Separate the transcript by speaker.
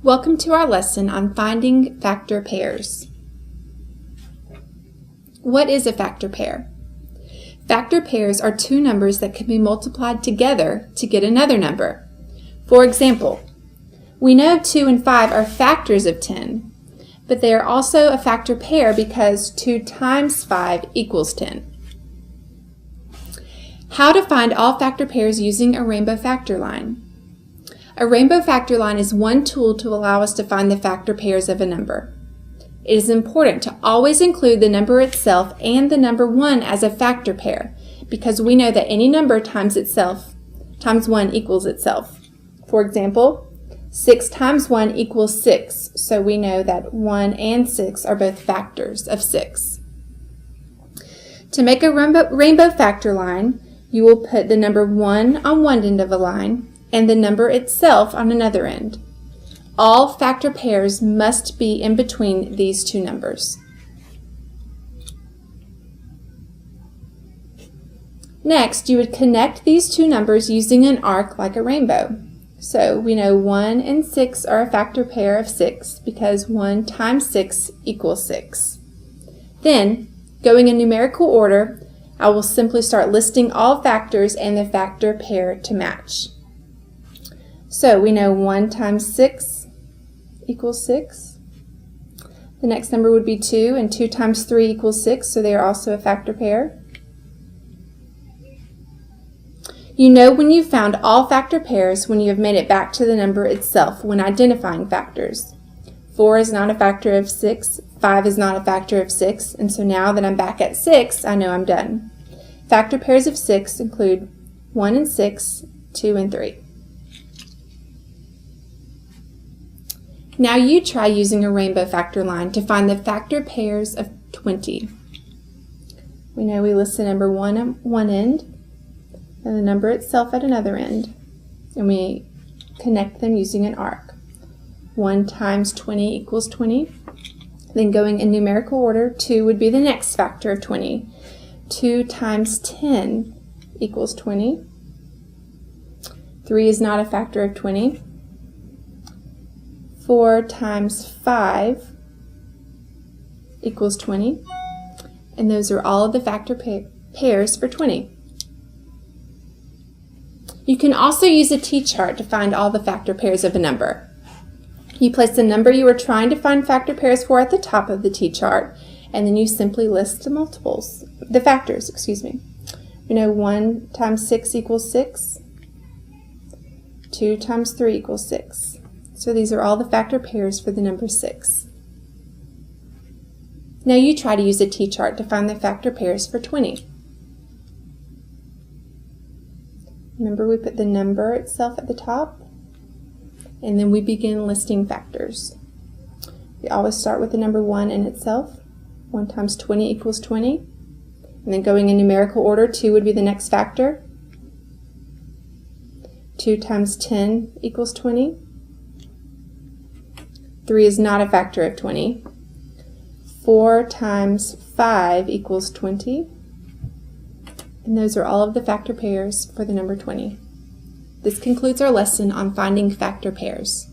Speaker 1: Welcome to our lesson on finding factor pairs. What is a factor pair? Factor pairs are two numbers that can be multiplied together to get another number. For example, we know 2 and 5 are factors of 10, but they are also a factor pair because 2 times 5 equals 10. How to find all factor pairs using a rainbow factor line. A rainbow factor line is one tool to allow us to find the factor pairs of a number. It is important to always include the number itself and the number 1 as a factor pair because we know that any number times 1 equals itself. For example, 6 times 1 equals 6, so we know that 1 and 6 are both factors of 6. To make a rainbow factor line, you will put the number 1 on one end of a line and the number itself on another end. All factor pairs must be in between these two numbers. Next, you would connect these two numbers using an arc like a rainbow. So we know 1 and 6 are a factor pair of 6 because 1 times 6 equals 6. Then, going in numerical order, I will simply start listing all factors and the factor pair to match. So we know 1 times 6 equals 6. The next number would be 2, and 2 times 3 equals 6, so they are also a factor pair. You know when you've found all factor pairs when you have made it back to the number itself when identifying factors. 4 is not a factor of 6, 5 is not a factor of 6, and so now that I'm back at 6, I know I'm done. Factor pairs of 6 include 1 and 6, 2 and 3. Now you try using a rainbow factor line to find the factor pairs of 20. We know we list the number 1 at one end and the number itself at another end, and we connect them using an arc. 1 times 20 equals 20. Then going in numerical order, 2 would be the next factor of 20. 2 times 10 equals 20. 3 is not a factor of 20. 4 times 5 equals 20. And those are all of the factor pairs for 20. You can also use a T-chart to find all the factor pairs of a number. You place the number you are trying to find factor pairs for at the top of the T-chart, and then you simply list the factors. We know 1 times 6 equals 6. 2 times 3 equals 6. So these are all the factor pairs for the number 6. Now you try to use a T-chart to find the factor pairs for 20. Remember, we put the number itself at the top, and then we begin listing factors. We always start with the number 1 in itself. 1 times 20 equals 20. And then going in numerical order, 2 would be the next factor. 2 times 10 equals 20. 3 is not a factor of 20. 4 times 5 equals 20. And those are all of the factor pairs for the number 20. This concludes our lesson on finding factor pairs.